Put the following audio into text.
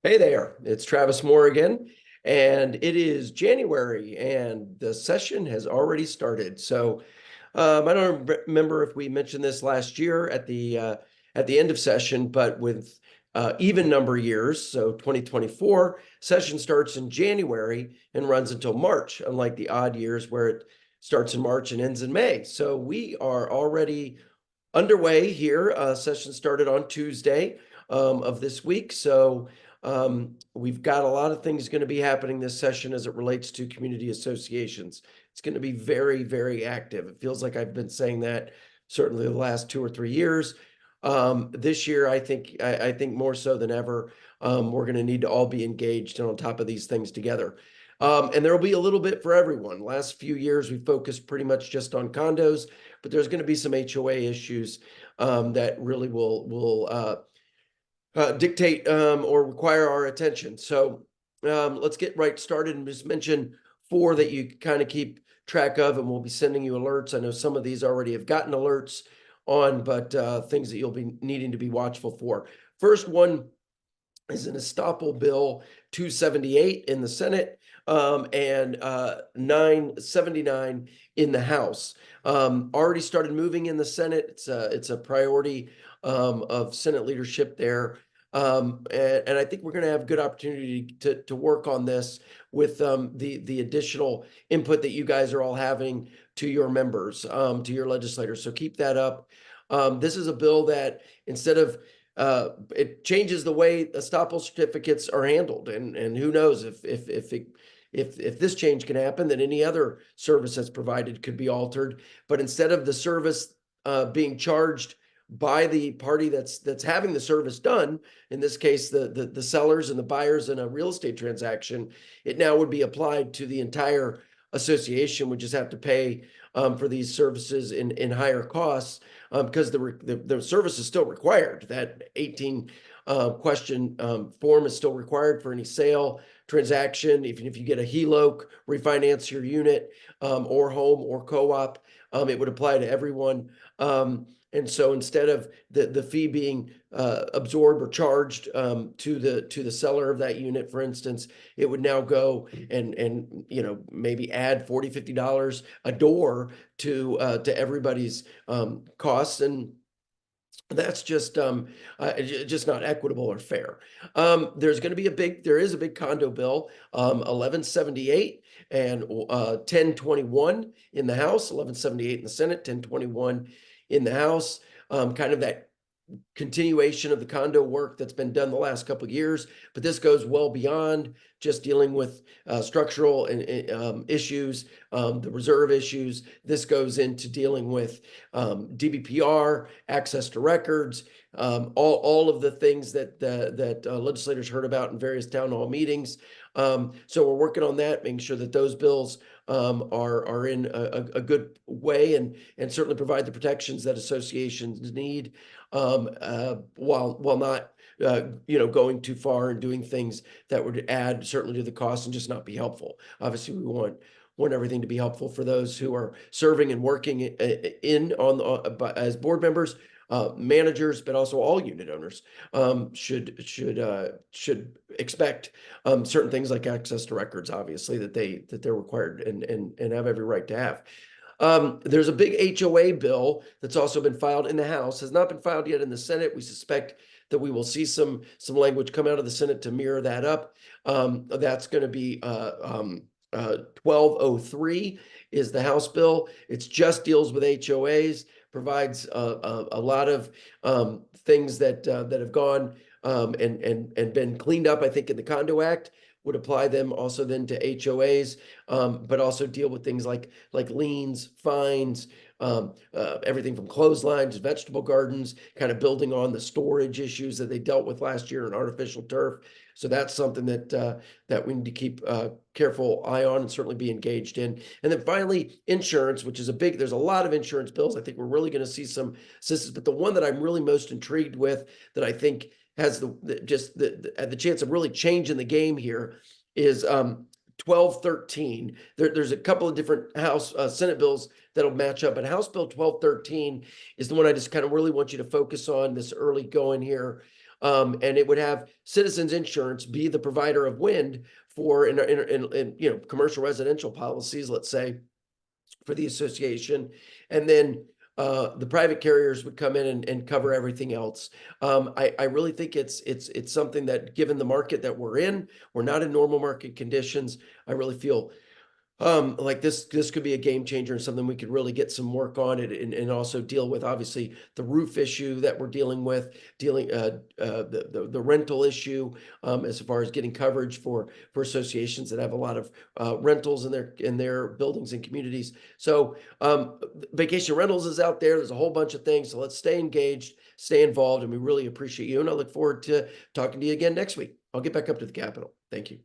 Hey there, it's Travis Moore again, and it is January, and the session has already started. So, I don't remember if we mentioned this last year at the end of session, but with even number years, so 2024 session starts in January and runs until March, unlike the odd years where it starts in March and ends in May. So we are already underway here. Session started on Tuesday of this week. So we've got a lot of things going to be happening this session as it relates to community associations. It's going to be very, very active. It feels like I've been saying that certainly the last 2 or 3 years. This year, I think more so than ever, we're going to need to all be engaged and on top of these things together. And there will be a little bit for everyone. Last few years, we focused pretty much just on condos, but there's going to be some HOA issues that really will dictate or require our attention. So let's get right started and just mention four that you kind of keep track of, and we'll be sending you alerts. I know some of these already have gotten alerts on, but things that you'll be needing to be watchful for. First one is an Estoppel Bill 278 in the Senate and 979 in the House. Already started moving in the Senate. It's a priority of Senate leadership there. And I think we're going to have good opportunity to work on this with the additional input that you guys are all having to your members, to your legislators. So keep that up. This is a bill that instead of it changes the way estoppel certificates are handled, and who knows if this change can happen, then any other service that's provided could be altered. But instead of the service being charged by the party that's having the service done, in this case the sellers and the buyers in a real estate transaction, it now would be applied to the entire association, would just have to pay for these services in higher costs because the service is still required. That 18 question form is still required for any sale transaction. Even if you get a HELOC, refinance your unit or home or co-op, it would apply to everyone. And so instead of the fee being absorbed or charged to the seller of that unit, for instance, it would now go and maybe add $40-50 a door to everybody's costs, and that's just not equitable or fair. There is a big condo bill, 1178 and 1021 in the House, 1178 in the Senate, 1021 in the House. Kind of that continuation of the condo work that's been done the last couple of years, but this goes well beyond just dealing with structural issues, the reserve issues. This goes into dealing with DBPR, access to records, all of the things that legislators heard about in various town hall meetings. So we're working on that, making sure that those bills are in a good way and certainly provide the protections that associations need, while not going too far and doing things that would add certainly to the cost and just not be helpful. Obviously, we want everything to be helpful for those who are serving and working as board members, managers, but also all unit owners should expect certain things like access to records, obviously, that they're required and have every right to have. There's a big HOA bill that's also been filed in the House, has not been filed yet in the Senate. We suspect that we will see some language come out of the Senate to mirror that up. That's going to be 1203 is the House bill. It just deals with HOAs, provides a lot of things that have gone and been cleaned up, I think, in the Condo Act, would apply them also then to HOAs, but also deal with things like liens, fines, everything from clotheslines, vegetable gardens, kind of building on the storage issues that they dealt with last year in artificial turf. So that's something that we need to keep a careful eye on and certainly be engaged in. And then finally, insurance, which is there's a lot of insurance bills. I think we're really going to see some assistance, but the one that I'm really most intrigued with, that I think has the chance of really changing the game here, is 1213. There's a couple of different Senate bills that'll match up, but House Bill 1213 is the one I just kind of really want you to focus on this early going here. And it would have Citizens Insurance be the provider of wind for in commercial residential policies, let's say, for the association. And then the private carriers would come in and cover everything else. I really think it's something that, given the market that we're in, we're not in normal market conditions. I really feel like this could be a game changer and something we could really get some work on it, and also deal with, obviously, the roof issue that we're dealing with, the rental issue, as far as getting coverage for associations that have a lot of rentals in their buildings and communities. So vacation rentals is out there. There's a whole bunch of things. So let's stay engaged, stay involved, and we really appreciate you. And I look forward to talking to you again next week. I'll get back up to the Capitol. Thank you.